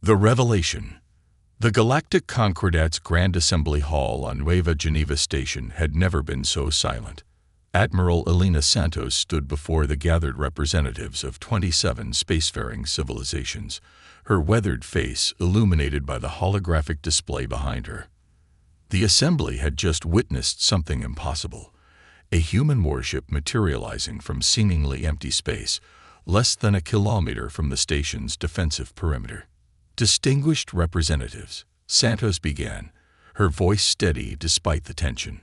The revelation. The Galactic Concordat's Grand Assembly Hall on Nueva Geneva Station had never been so silent. Admiral Elena Santos stood before the gathered representatives of 27 spacefaring civilizations, her weathered face illuminated by the holographic display behind her. The assembly had just witnessed something impossible, a human warship materializing from seemingly empty space, less than a kilometer from the station's defensive perimeter. Distinguished representatives, Santos began, her voice steady despite the tension.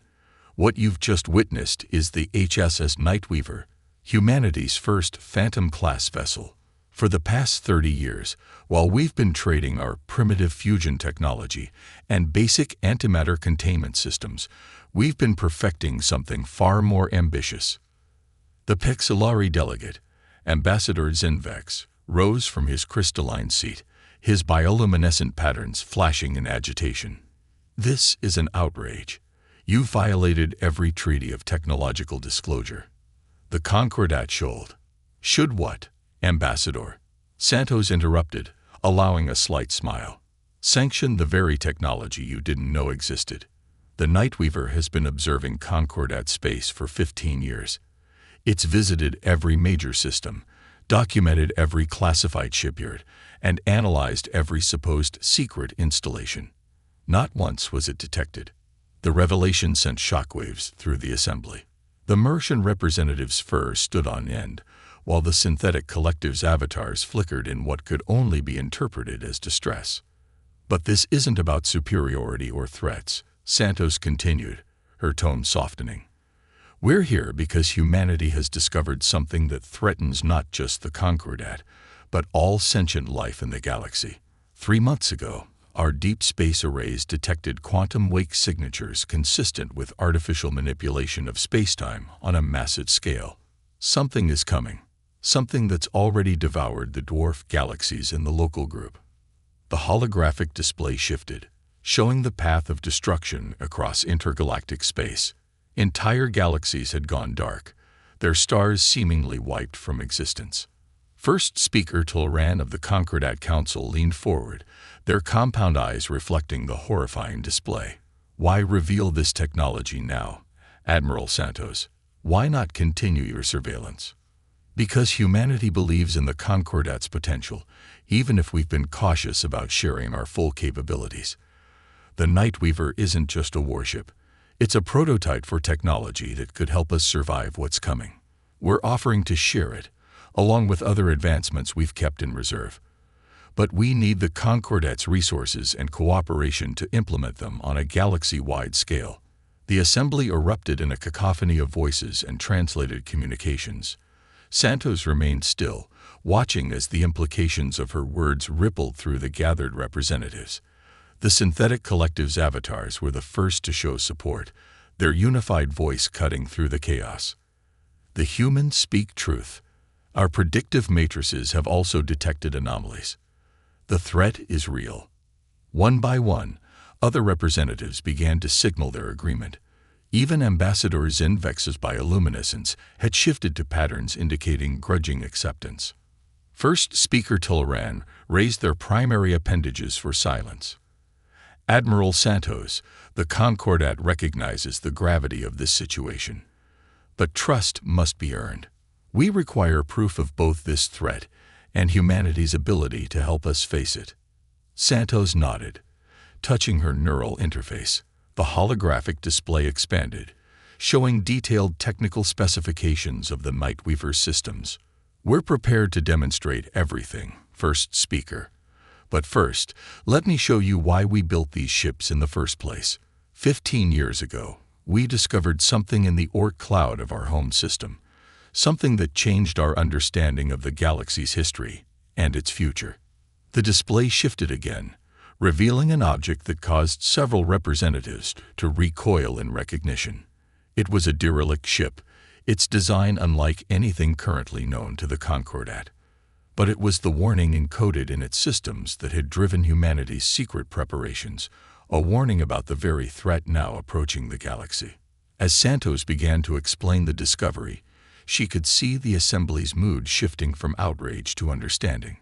What you've just witnessed is the HSS Nightweaver, humanity's first Phantom-class vessel. For the past 30 years, while we've been trading our primitive fusion technology and basic antimatter containment systems, we've been perfecting something far more ambitious. The Pixelari delegate, Ambassador Zinvex, rose from his crystalline seat, his bioluminescent patterns flashing in agitation. This is an outrage. You violated every treaty of technological disclosure. The Concordat shoaled. Should what, Ambassador? Santos interrupted, allowing a slight smile. Sanction the very technology you didn't know existed. The Nightweaver has been observing Concordat space for 15 years. It's visited every major system, documented every classified shipyard, and analyzed every supposed secret installation. Not once was it detected. The revelation sent shockwaves through the assembly. The Martian representative's fur stood on end, while the synthetic collective's avatars flickered in what could only be interpreted as distress. But this isn't about superiority or threats, Santos continued, her tone softening. We're here because humanity has discovered something that threatens not just the Concordat, but all sentient life in the galaxy. 3 months ago, our deep space arrays detected quantum wake signatures consistent with artificial manipulation of spacetime on a massive scale. Something is coming. Something that's already devoured the dwarf galaxies in the local group. The holographic display shifted, showing the path of destruction across intergalactic space. Entire galaxies had gone dark, their stars seemingly wiped from existence. First Speaker Tulran of the Galactic Council leaned forward, their compound eyes reflecting the horrifying display. Why reveal this technology now, Admiral Santos? Why not continue your surveillance? Because humanity believes in the Concordat's potential, even if we've been cautious about sharing our full capabilities. The Nightweaver isn't just a warship. It's a prototype for technology that could help us survive what's coming. We're offering to share it, along with other advancements we've kept in reserve. But we need the Concordat's resources and cooperation to implement them on a galaxy-wide scale. The assembly erupted in a cacophony of voices and translated communications. Santos remained still, watching as the implications of her words rippled through the gathered representatives. The synthetic collective's avatars were the first to show support, their unified voice cutting through the chaos. The humans speak truth. Our predictive matrices have also detected anomalies. The threat is real. One by one, other representatives began to signal their agreement. Even Ambassador Zinvex's bioluminescence had shifted to patterns indicating grudging acceptance. First Speaker Tulran raised their primary appendages for silence. Admiral Santos, the Concordat recognizes the gravity of this situation. But trust must be earned. We require proof of both this threat and humanity's ability to help us face it. Santos nodded, touching her neural interface. The holographic display expanded, showing detailed technical specifications of the Nightweaver systems. We're prepared to demonstrate everything, First Speaker. But first, let me show you why we built these ships in the first place. 15 years ago, we discovered something in the Oort cloud of our home system, something that changed our understanding of the galaxy's history and its future. The display shifted again, revealing an object that caused several representatives to recoil in recognition. It was a derelict ship, its design unlike anything currently known to the Concordat. But it was the warning encoded in its systems that had driven humanity's secret preparations, a warning about the very threat now approaching the galaxy. As Santos began to explain the discovery, she could see the assembly's mood shifting from outrage to understanding.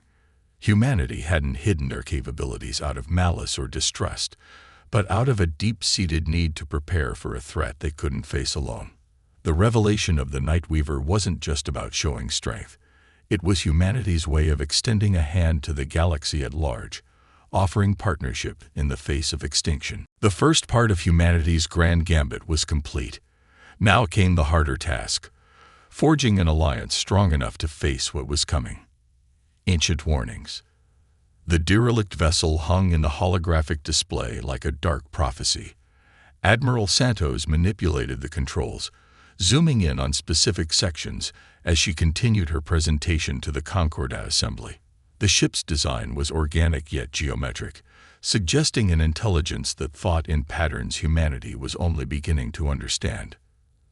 Humanity hadn't hidden their capabilities out of malice or distrust, but out of a deep-seated need to prepare for a threat they couldn't face alone. The revelation of the Nightweaver wasn't just about showing strength. It was humanity's way of extending a hand to the galaxy at large, offering partnership in the face of extinction. The first part of humanity's grand gambit was complete. Now came the harder task, forging an alliance strong enough to face what was coming. Ancient warnings. The derelict vessel hung in the holographic display like a dark prophecy. Admiral Santos manipulated the controls, zooming in on specific sections as she continued her presentation to the Concordat assembly. The ship's design was organic yet geometric, suggesting an intelligence that thought in patterns humanity was only beginning to understand.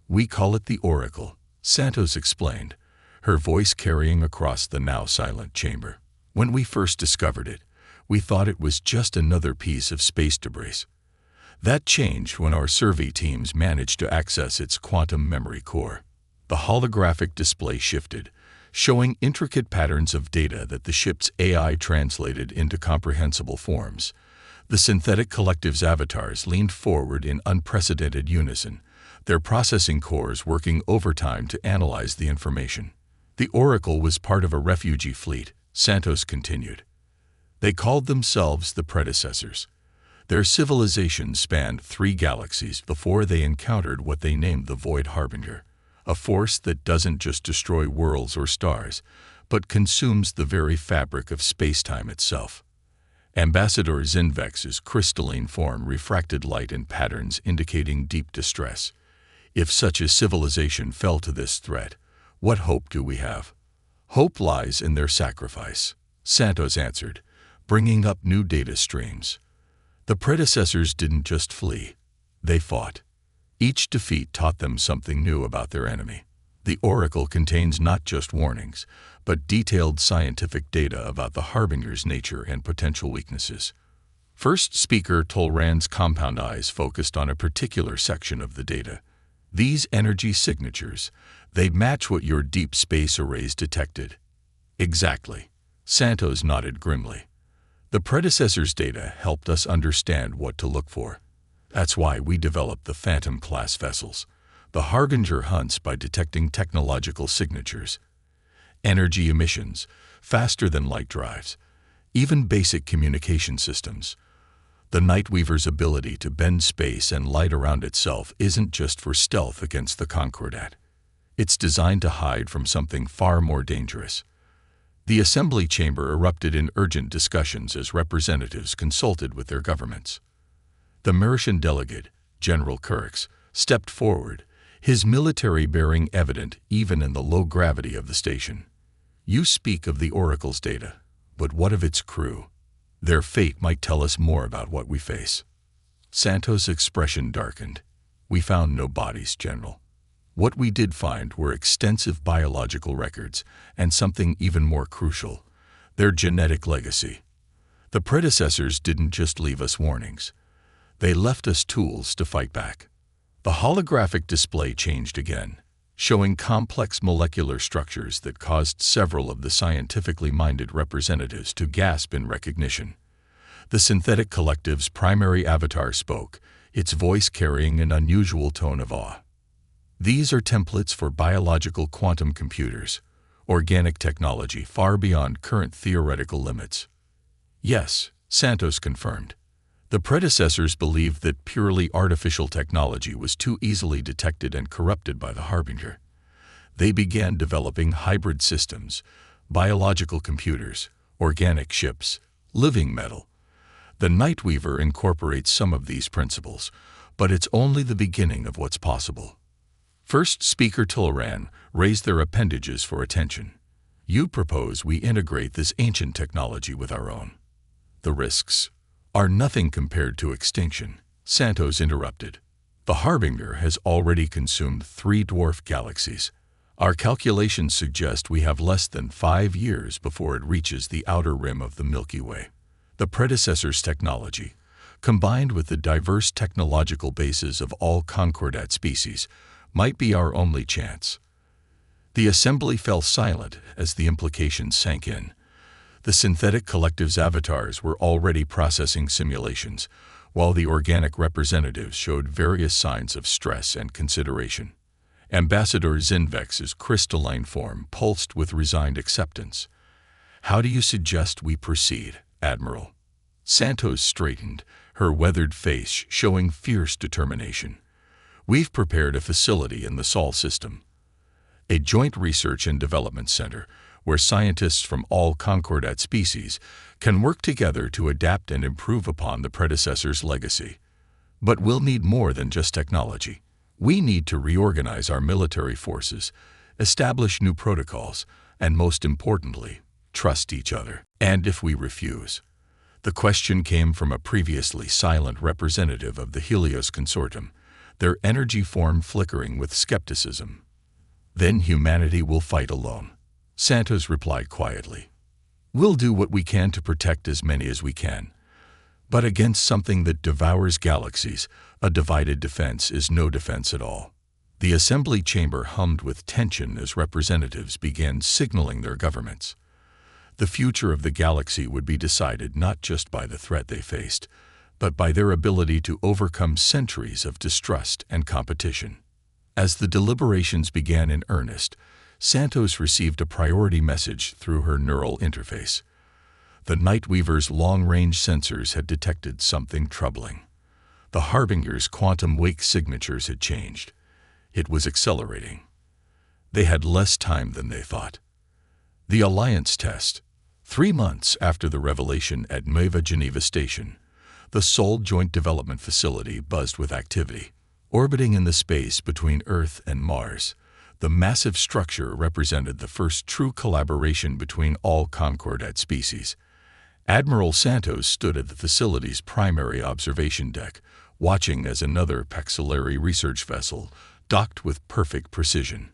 "We call it the Oracle," Santos explained, her voice carrying across the now silent chamber. "When we first discovered it, we thought it was just another piece of space debris. That changed when our survey teams managed to access its quantum memory core. The holographic display shifted, showing intricate patterns of data that the ship's AI translated into comprehensible forms. The synthetic collective's avatars leaned forward in unprecedented unison, their processing cores working overtime to analyze the information. The Oracle was part of a refugee fleet," Santos continued. "They called themselves the predecessors. Their civilization spanned 3 galaxies before they encountered what they named the Void Harbinger, a force that doesn't just destroy worlds or stars, but consumes the very fabric of space-time itself. Ambassador Zinvex's crystalline form refracted light in patterns indicating deep distress. If such a civilization fell to this threat, what hope do we have?" "Hope lies in their sacrifice," Santos answered, bringing up new data streams. "The predecessors didn't just flee, they fought. Each defeat taught them something new about their enemy. The Oracle contains not just warnings, but detailed scientific data about the Harbinger's nature and potential weaknesses." First speaker Tolran's compound eyes focused on a particular section of the data. "These energy signatures, they match what your deep space arrays detected." "Exactly," Santos nodded grimly. "The predecessor's data helped us understand what to look for. That's why we developed the Phantom-class vessels. The Harbinger hunts by detecting technological signatures. Energy emissions, faster than light drives, even basic communication systems. The Nightweaver's ability to bend space and light around itself isn't just for stealth against the Concordat. It's designed to hide from something far more dangerous." The assembly chamber erupted in urgent discussions as representatives consulted with their governments. The Martian delegate, General Kurx, stepped forward, his military bearing evident even in the low gravity of the station. "You speak of the Oracle's data, but what of its crew? Their fate might tell us more about what we face." Santos' expression darkened. "We found no bodies, General. What we did find were extensive biological records and something even more crucial, their genetic legacy. The predecessors didn't just leave us warnings. They left us tools to fight back." The holographic display changed again, showing complex molecular structures that caused several of the scientifically minded representatives to gasp in recognition. The synthetic collective's primary avatar spoke, its voice carrying an unusual tone of awe. "These are templates for biological quantum computers, organic technology far beyond current theoretical limits." "Yes," Santos confirmed. "The predecessors believed that purely artificial technology was too easily detected and corrupted by the Harbinger. They began developing hybrid systems, biological computers, organic ships, living metal. The Nightweaver incorporates some of these principles, but it's only the beginning of what's possible." First speaker Tolran raised their appendages for attention. "You propose we integrate this ancient technology with our own. The risks are nothing compared to extinction," Santos interrupted. "The Harbinger has already consumed 3 dwarf galaxies. Our calculations suggest we have less than 5 years before it reaches the outer rim of the Milky Way. The predecessor's technology, combined with the diverse technological bases of all Concordat species, might be our only chance." The assembly fell silent as the implications sank in. The synthetic collective's avatars were already processing simulations, while the organic representatives showed various signs of stress and consideration. Ambassador Zinvex's crystalline form pulsed with resigned acceptance. "How do you suggest we proceed, Admiral?" Santos straightened, her weathered face showing fierce determination. "We've prepared a facility in the Sol system, a joint research and development center where scientists from all Concordat species can work together to adapt and improve upon the predecessor's legacy. But we'll need more than just technology. We need to reorganize our military forces, establish new protocols, and most importantly, trust each other. And if we refuse?" The question came from a previously silent representative of the Helios Consortium, their energy form flickering with skepticism. "Then humanity will fight alone," Santos replied quietly. "We'll do what we can to protect as many as we can. But against something that devours galaxies, a divided defense is no defense at all." The assembly chamber hummed with tension as representatives began signaling their governments. The future of the galaxy would be decided not just by the threat they faced, but by their ability to overcome centuries of distrust and competition. As the deliberations began in earnest, Santos received a priority message through her neural interface. The Nightweaver's long-range sensors had detected something troubling. The Harbinger's quantum wake signatures had changed. It was accelerating. They had less time than they thought. The Alliance test. 3 months after the revelation at Nueva Geneva Station, the Sol Joint Development Facility buzzed with activity. Orbiting in the space between Earth and Mars, the massive structure represented the first true collaboration between all Concordat species. Admiral Santos stood at the facility's primary observation deck, watching as another Paxillary research vessel docked with perfect precision.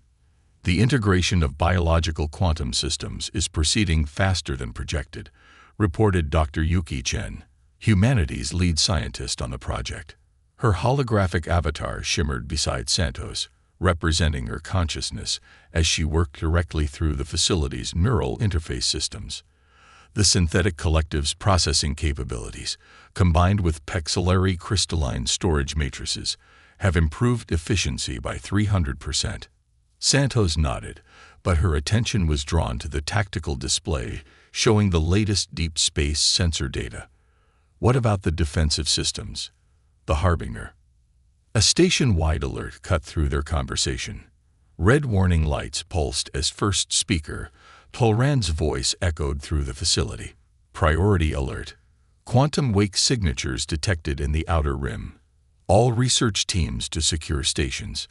"The integration of biological quantum systems is proceeding faster than projected," reported Dr. Yuki Chen, humanity's lead scientist on the project. Her holographic avatar shimmered beside Santos, representing her consciousness as she worked directly through the facility's neural interface systems. The synthetic collective's processing capabilities, combined with Paxillary crystalline storage matrices, have improved efficiency by 300%. Santos nodded, but her attention was drawn to the tactical display showing the latest deep space sensor data. "What about the defensive systems?" The Harbinger. A station-wide alert cut through their conversation. Red warning lights pulsed as first speaker, Tolran's voice echoed through the facility. "Priority alert. Quantum wake signatures detected in the outer rim. All research teams to secure stations.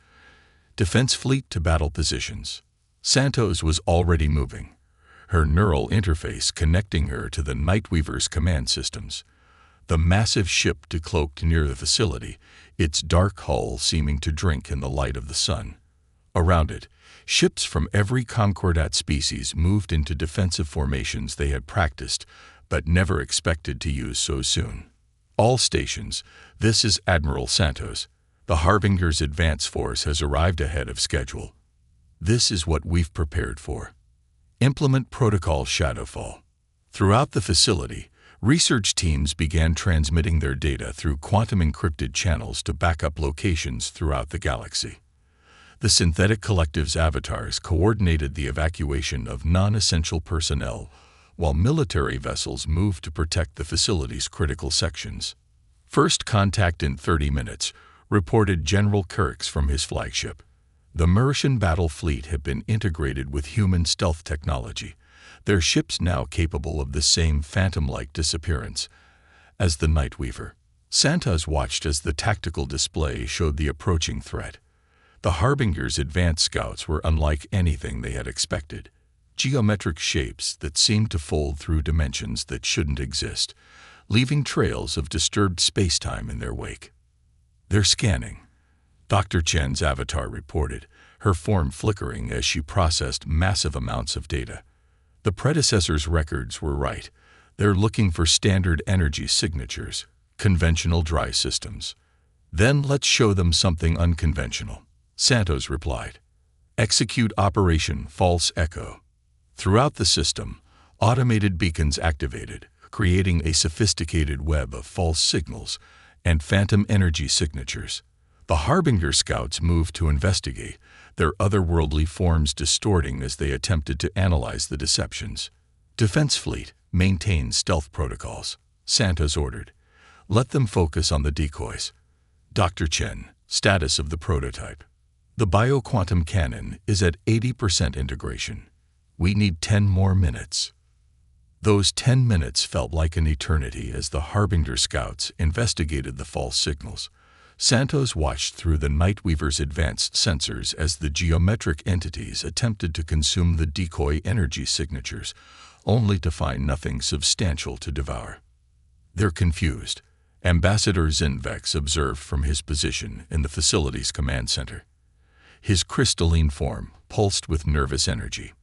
Defense fleet to battle positions." Santos was already moving, her neural interface connecting her to the Nightweaver's command systems. The massive ship decloaked near the facility, its dark hull seeming to drink in the light of the sun. Around it, ships from every Concordat species moved into defensive formations they had practiced but never expected to use so soon. "All stations, this is Admiral Santos. The Harbinger's advance force has arrived ahead of schedule. This is what we've prepared for. Implement Protocol Shadowfall." Throughout the facility, research teams began transmitting their data through quantum-encrypted channels to backup locations throughout the galaxy. The synthetic collective's avatars coordinated the evacuation of non-essential personnel, while military vessels moved to protect the facility's critical sections. "First contact in 30 minutes, reported General Kirks from his flagship. The Mercian battle fleet had been integrated with human stealth technology, their ships now capable of the same phantom-like disappearance as the Nightweaver. Santos watched as the tactical display showed the approaching threat. The Harbinger's advanced scouts were unlike anything they had expected. Geometric shapes that seemed to fold through dimensions that shouldn't exist, leaving trails of disturbed spacetime in their wake. "They're scanning," Dr. Chen's avatar reported, her form flickering as she processed massive amounts of data. The predecessor's records were right. They're looking for standard energy signatures, conventional drive systems. "Then let's show them something unconventional," Santos replied. "Execute Operation False Echo." Throughout the system, Automated beacons activated, creating a sophisticated web of false signals and phantom energy signatures. The Harbinger scouts moved to investigate, their otherworldly forms distorting as they attempted to analyze the deceptions. Defense Fleet, maintain stealth protocols, Santos ordered. Let them focus on the decoys. Dr. Chen, status of the prototype. The bioquantum cannon is at 80% integration. We need 10 more minutes. Those 10 minutes felt like an eternity as the Harbinger scouts investigated the false signals. Santos watched through the Nightweaver's advanced sensors as the geometric entities attempted to consume the decoy energy signatures, only to find nothing substantial to devour. They're confused, Ambassador Zinvex observed from his position in the facility's command center. His crystalline form pulsed with nervous energy.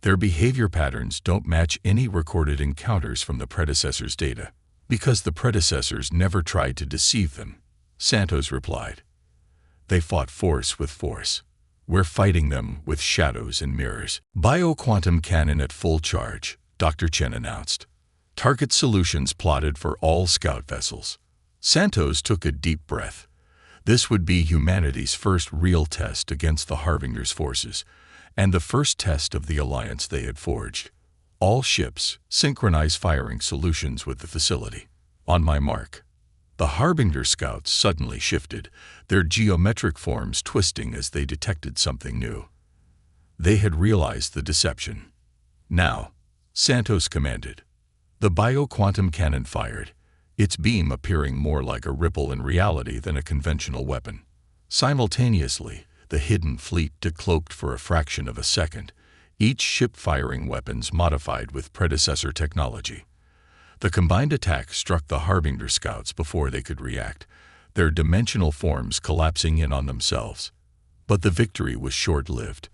Their behavior patterns don't match any recorded encounters from the predecessor's data, because the predecessors never tried to deceive them, Santos replied. They fought force with force. We're fighting them with shadows and mirrors. Bioquantum cannon at full charge, Dr. Chen announced. Target solutions plotted for all scout vessels. Santos took a deep breath. This would be humanity's first real test against the Harbinger's forces, and the first test of the alliance they had forged. All ships synchronize firing solutions with the facility. On my mark. The Harbinger scouts suddenly shifted, their geometric forms twisting as they detected something new. They had realized the deception. Now, Santos commanded. The bioquantum cannon fired, its beam appearing more like a ripple in reality than a conventional weapon. Simultaneously, the hidden fleet decloaked for a fraction of a second, each ship firing weapons modified with predecessor technology. The combined attack struck the Harbinger scouts before they could react, their dimensional forms collapsing in on themselves. But the victory was short-lived.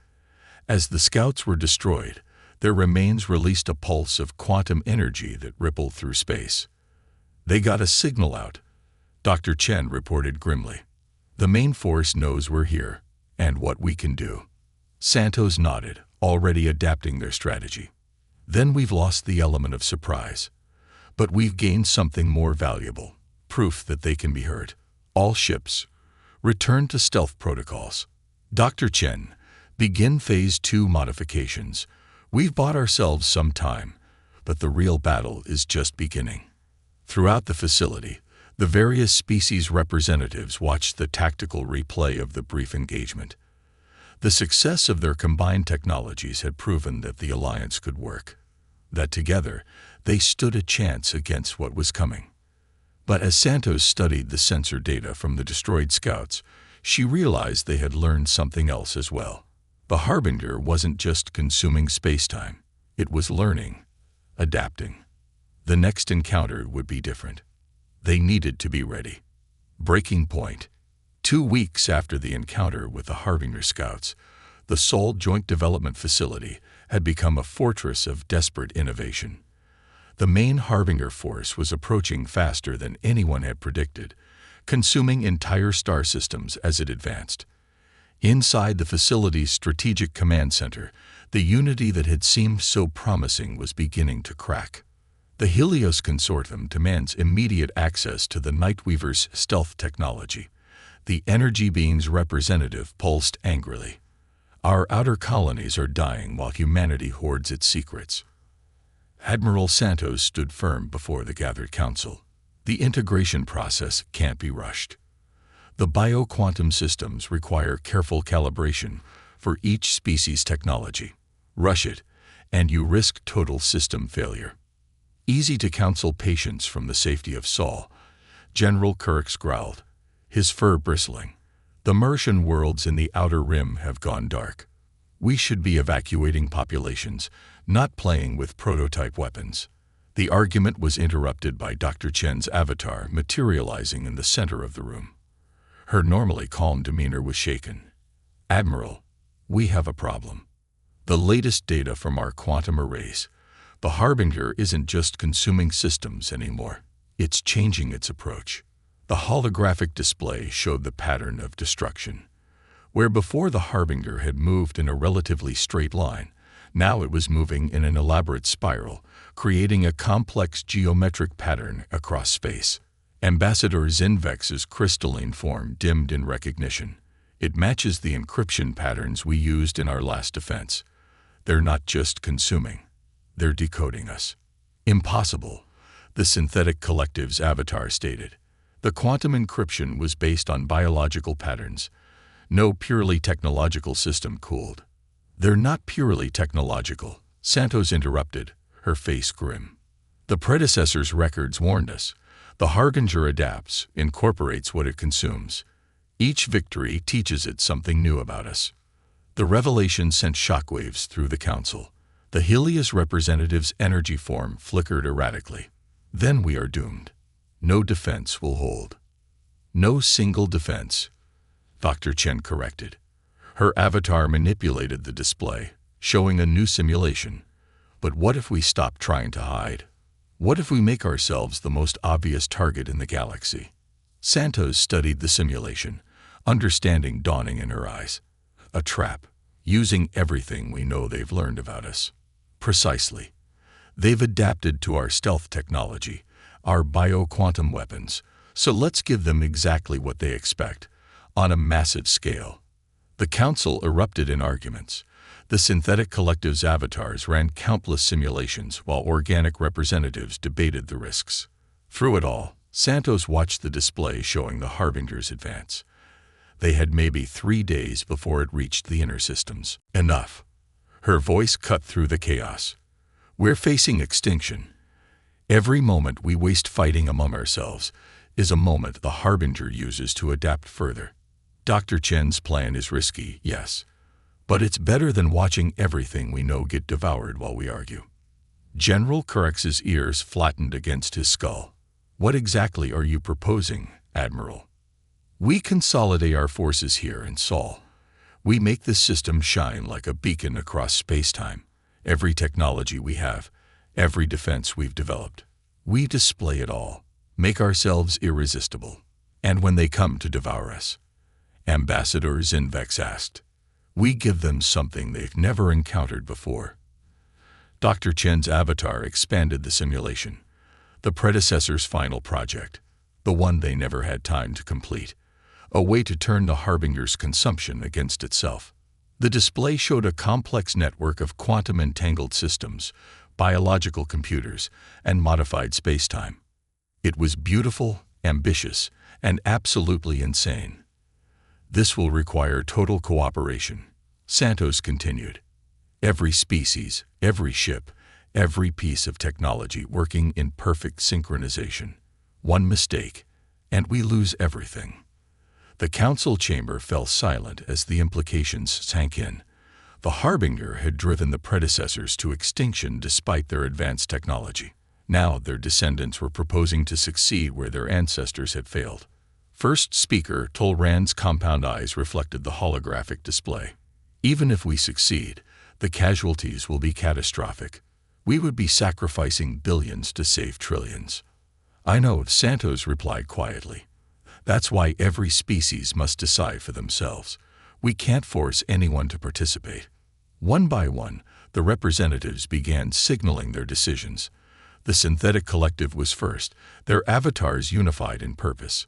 As the scouts were destroyed, their remains released a pulse of quantum energy that rippled through space. They got a signal out, Dr. Chen reported grimly. The main force knows we're here, and what we can do. Santos nodded, already adapting their strategy. Then we've lost the element of surprise. But we've gained something more valuable, proof that they can be heard. All ships, return to stealth protocols. Dr. Chen, begin Phase 2 modifications. We've bought ourselves some time, but the real battle is just beginning. Throughout the facility, the various species representatives watched the tactical replay of the brief engagement. The success of their combined technologies had proven that the alliance could work, that together they stood a chance against what was coming. But as Santos studied the sensor data from the destroyed scouts, she realized they had learned something else as well. The Harbinger wasn't just consuming spacetime, it was learning, adapting. The next encounter would be different. They needed to be ready. Breaking point. 2 weeks after the encounter with the Harbinger scouts, the Sol Joint Development Facility had become a fortress of desperate innovation. The main Harbinger force was approaching faster than anyone had predicted, consuming entire star systems as it advanced. Inside the facility's strategic command center, the unity that had seemed so promising was beginning to crack. The Helios Consortium demands immediate access to the Nightweaver's stealth technology. The energy being's representative pulsed angrily. Our outer colonies are dying while humanity hoards its secrets. Admiral Santos stood firm before the gathered council. The integration process can't be rushed. The bioquantum systems require careful calibration for each species' technology. Rush it, and you risk total system failure. Easy to counsel patience from the safety of Sol, General Kirks growled, his fur bristling. The Martian worlds in the outer rim have gone dark. We should be evacuating populations, not playing with prototype weapons. The argument was interrupted by Dr. Chen's avatar materializing in the center of the room. Her normally calm demeanor was shaken. Admiral, we have a problem. The latest data from our quantum arrays. The Harbinger isn't just consuming systems anymore. It's changing its approach. The holographic display showed the pattern of destruction. Where before the Harbinger had moved in a relatively straight line, Now it was moving in an elaborate spiral, creating a complex geometric pattern across space. Ambassador Zinvex's crystalline form dimmed in recognition. It matches the encryption patterns we used in our last defense. They're not just consuming, they're decoding us. Impossible, the synthetic collective's avatar stated. The quantum encryption was based on biological patterns, no purely technological system cooled. They're not purely technological, Santos interrupted, her face grim. The predecessor's records warned us. The Harbinger adapts, incorporates what it consumes. Each victory teaches it something new about us. The revelation sent shockwaves through the Council. The Helios representative's energy form flickered erratically. Then we are doomed. No defense will hold. No single defense, Dr. Chen corrected. Her avatar manipulated the display, showing a new simulation. But what if we stop trying to hide? What if we make ourselves the most obvious target in the galaxy? Santos studied the simulation, understanding dawning in her eyes. A trap, using everything we know they've learned about us. Precisely. They've adapted to our stealth technology, our bio-quantum weapons, so let's give them exactly what they expect, on a massive scale. The Council erupted in arguments. The synthetic collective's avatars ran countless simulations while organic representatives debated the risks. Through it all, Santos watched the display showing the Harbinger's advance. They had maybe 3 days before it reached the inner systems. Enough. Her voice cut through the chaos. We're facing extinction. Every moment we waste fighting among ourselves is a moment the Harbinger uses to adapt further. Dr. Chen's plan is risky, yes, but it's better than watching everything we know get devoured while we argue. General Curex's ears flattened against his skull. What exactly are you proposing, Admiral? We consolidate our forces here in Sol. We make this system shine like a beacon across space-time. Every technology we have, every defense we've developed. We display it all, make ourselves irresistible. And when they come to devour us, Ambassador Zinvex asked, we give them something they've never encountered before. Dr. Chen's avatar expanded the simulation. The predecessor's final project, the one they never had time to complete. A way to turn the Harbinger's consumption against itself. The display showed a complex network of quantum-entangled systems, biological computers, and modified spacetime. It was beautiful, ambitious, and absolutely insane. This will require total cooperation, Santos continued. Every species, every ship, every piece of technology working in perfect synchronization. One mistake, and we lose everything. The council chamber fell silent as the implications sank in. The Harbinger had driven the predecessors to extinction despite their advanced technology. Now their descendants were proposing to succeed where their ancestors had failed. First speaker Tolran's compound eyes reflected the holographic display. Even if we succeed, the casualties will be catastrophic. We would be sacrificing billions to save trillions. I know, Santos replied quietly. That's why every species must decide for themselves. We can't force anyone to participate. One by one, the representatives began signaling their decisions. The synthetic collective was first, their avatars unified in purpose.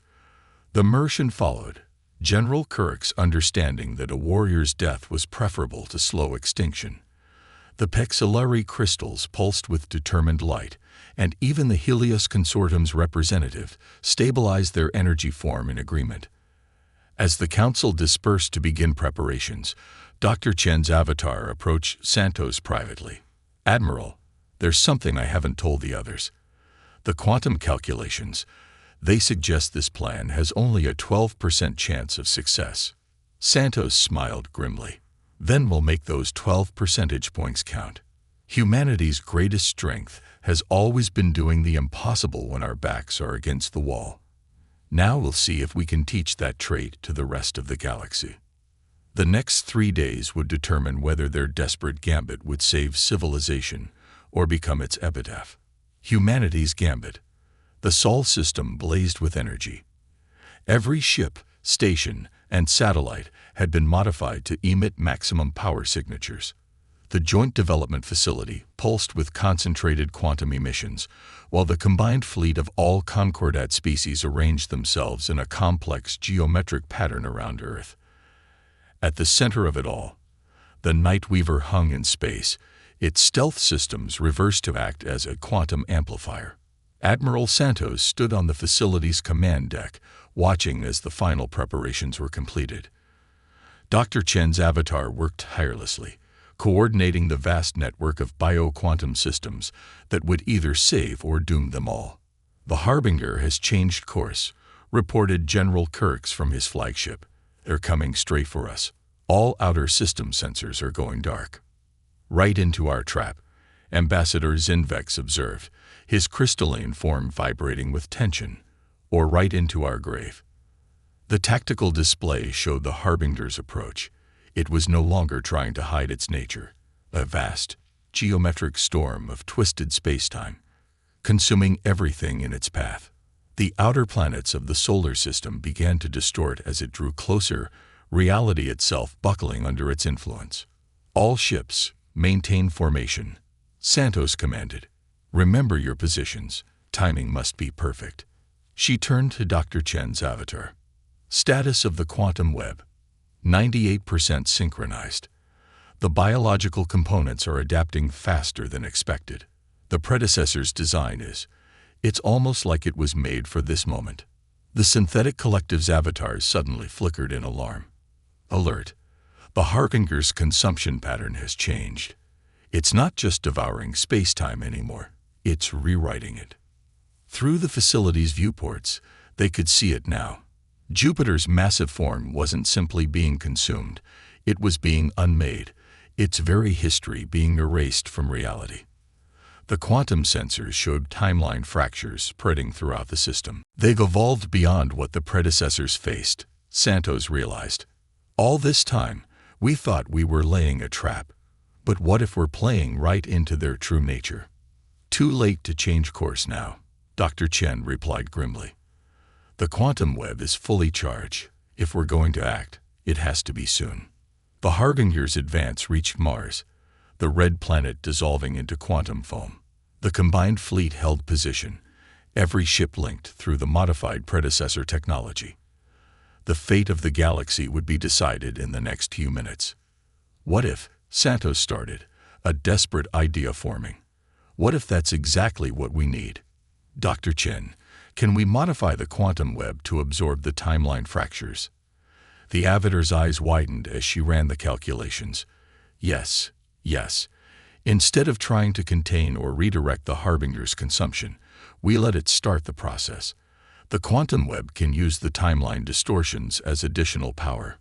The Mercian followed, General Kurek's understanding that a warrior's death was preferable to slow extinction. The Pexillary crystals pulsed with determined light, and even the Helios Consortium's representative stabilized their energy form in agreement. As the council dispersed to begin preparations, Dr. Chen's avatar approached Santos privately. Admiral, there's something I haven't told the others. The quantum calculations, they suggest this plan has only a 12% chance of success. Santos smiled grimly. Then we'll make those 12 percentage points count. Humanity's greatest strength has always been doing the impossible when our backs are against the wall. Now we'll see if we can teach that trait to the rest of the galaxy. The next 3 days would determine whether their desperate gambit would save civilization or become its epitaph. Humanity's gambit. The Sol system blazed with energy. Every ship, station, and satellite had been modified to emit maximum power signatures. The joint development facility pulsed with concentrated quantum emissions, while the combined fleet of all Concordat species arranged themselves in a complex geometric pattern around Earth. At the center of it all, the Nightweaver hung in space, its stealth systems reversed to act as a quantum amplifier. Admiral Santos stood on the facility's command deck, watching as the final preparations were completed. Dr. Chen's avatar worked tirelessly, coordinating the vast network of bioquantum systems that would either save or doom them all. "The Harbinger has changed course," reported General Kirks from his flagship. "They're coming straight for us. All outer system sensors are going dark." "Right into our trap," Ambassador Zinvex observed, his crystalline form vibrating with tension. "Or right into our grave." The tactical display showed the Harbinger's approach. It was no longer trying to hide its nature, a vast, geometric storm of twisted spacetime, consuming everything in its path. The outer planets of the solar system began to distort as it drew closer, reality itself buckling under its influence. "All ships, maintain formation," Santos commanded. "Remember your positions. Timing must be perfect." She turned to Dr. Chen's avatar. "Status of the quantum web: 98% synchronized. The biological components are adapting faster than expected. The predecessor's design it's almost like it was made for this moment." The synthetic collective's avatars suddenly flickered in alarm. "Alert! The Harbinger's consumption pattern has changed. It's not just devouring space-time anymore, it's rewriting it." Through the facility's viewports, they could see it now. Jupiter's massive form wasn't simply being consumed, it was being unmade, its very history being erased from reality. The quantum sensors showed timeline fractures spreading throughout the system. "They've evolved beyond what the predecessors faced," Santos realized. "All this time, we thought we were laying a trap. But what if we're playing right into their true nature?" "Too late to change course now," Dr. Chen replied grimly. "The quantum web is fully charged. If we're going to act, it has to be soon." The Harbinger's advance reached Mars, the red planet dissolving into quantum foam. The combined fleet held position, every ship linked through the modified predecessor technology. The fate of the galaxy would be decided in the next few minutes. "What if," Santos started, a desperate idea forming. "What if that's exactly what we need? Dr. Chen, can we modify the quantum web to absorb the timeline fractures?" The avatar's eyes widened as she ran the calculations. Yes. Instead of trying to contain or redirect the Harbinger's consumption, we let it start the process. The quantum web can use the timeline distortions as additional power.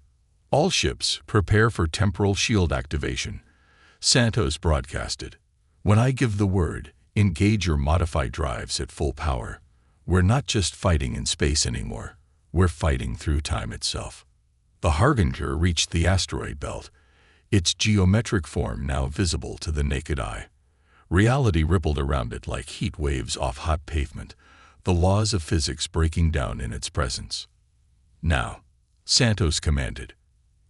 "All ships, prepare for temporal shield activation," Santos broadcasted. "When I give the word, engage your modified drives at full power. We're not just fighting in space anymore, we're fighting through time itself." The Harbinger reached the asteroid belt, its geometric form now visible to the naked eye. Reality rippled around it like heat waves off hot pavement, the laws of physics breaking down in its presence. "Now," Santos commanded.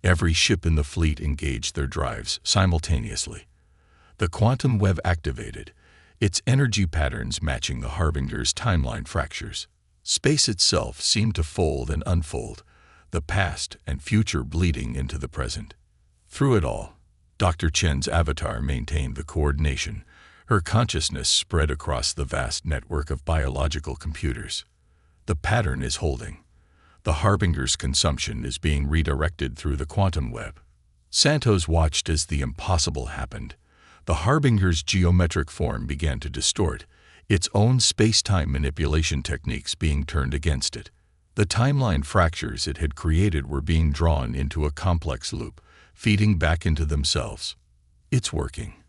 Every ship in the fleet engaged their drives simultaneously. The quantum web activated, its energy patterns matching the Harbinger's timeline fractures. Space itself seemed to fold and unfold, the past and future bleeding into the present. Through it all, Dr. Chen's avatar maintained the coordination, her consciousness spread across the vast network of biological computers. "The pattern is holding. The Harbinger's consumption is being redirected through the quantum web." Santos watched as the impossible happened. The Harbinger's geometric form began to distort, its own space-time manipulation techniques being turned against it. The timeline fractures it had created were being drawn into a complex loop, feeding back into themselves. "It's working,"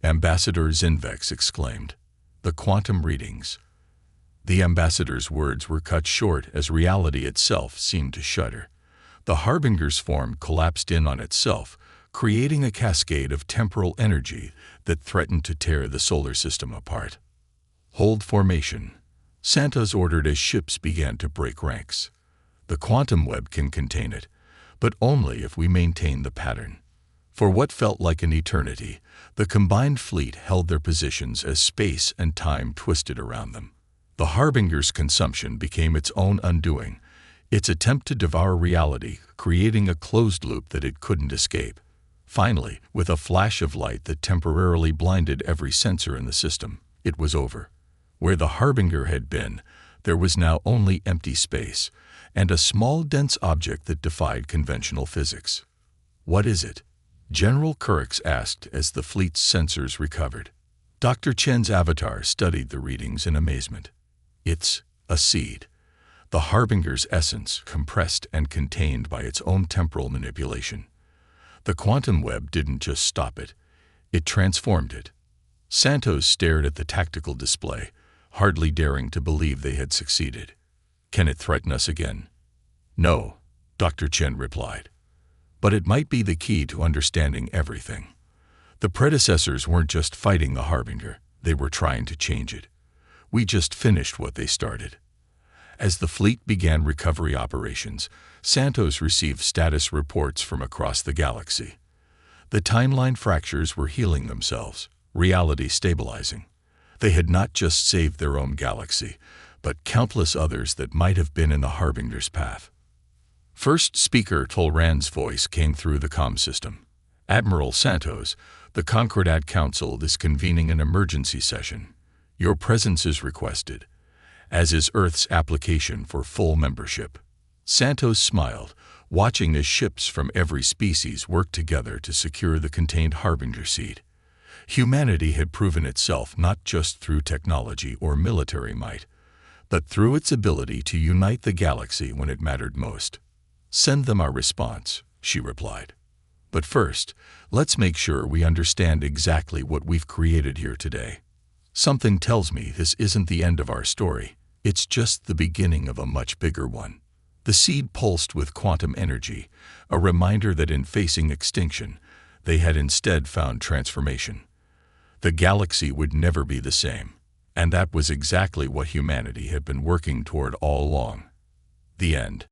Ambassador Zinvex exclaimed. "The quantum readings." The ambassador's words were cut short as reality itself seemed to shudder. The Harbinger's form collapsed in on itself, creating a cascade of temporal energy that threatened to tear the solar system apart. "Hold formation," Santos ordered as ships began to break ranks. "The quantum web can contain it, but only if we maintain the pattern." For what felt like an eternity, the combined fleet held their positions as space and time twisted around them. The Harbinger's consumption became its own undoing, its attempt to devour reality, creating a closed loop that it couldn't escape. Finally, with a flash of light that temporarily blinded every sensor in the system, it was over. Where the Harbinger had been, there was now only empty space, and a small dense object that defied conventional physics. "What is it?" General Kurix asked as the fleet's sensors recovered. Dr. Chen's avatar studied the readings in amazement. "It's a seed. The Harbinger's essence, compressed and contained by its own temporal manipulation. The quantum web didn't just stop it, it transformed it." Santos stared at the tactical display, hardly daring to believe they had succeeded. "Can it threaten us again?" "No," Dr. Chen replied. "But it might be the key to understanding everything. The predecessors weren't just fighting the Harbinger, they were trying to change it. We just finished what they started." As the fleet began recovery operations, Santos received status reports from across the galaxy. The timeline fractures were healing themselves, reality stabilizing. They had not just saved their own galaxy, but countless others that might have been in the Harbinger's path. First speaker Tolran's voice came through the comm system. "Admiral Santos, the Concordat Council is convening an emergency session. Your presence is requested, as is Earth's application for full membership." Santos smiled, watching as ships from every species worked together to secure the contained Harbinger seed. Humanity had proven itself not just through technology or military might, but through its ability to unite the galaxy when it mattered most. "Send them our response," she replied. "But first, let's make sure we understand exactly what we've created here today. Something tells me this isn't the end of our story, it's just the beginning of a much bigger one." The seed pulsed with quantum energy, a reminder that in facing extinction, they had instead found transformation. The galaxy would never be the same, and that was exactly what humanity had been working toward all along. The end.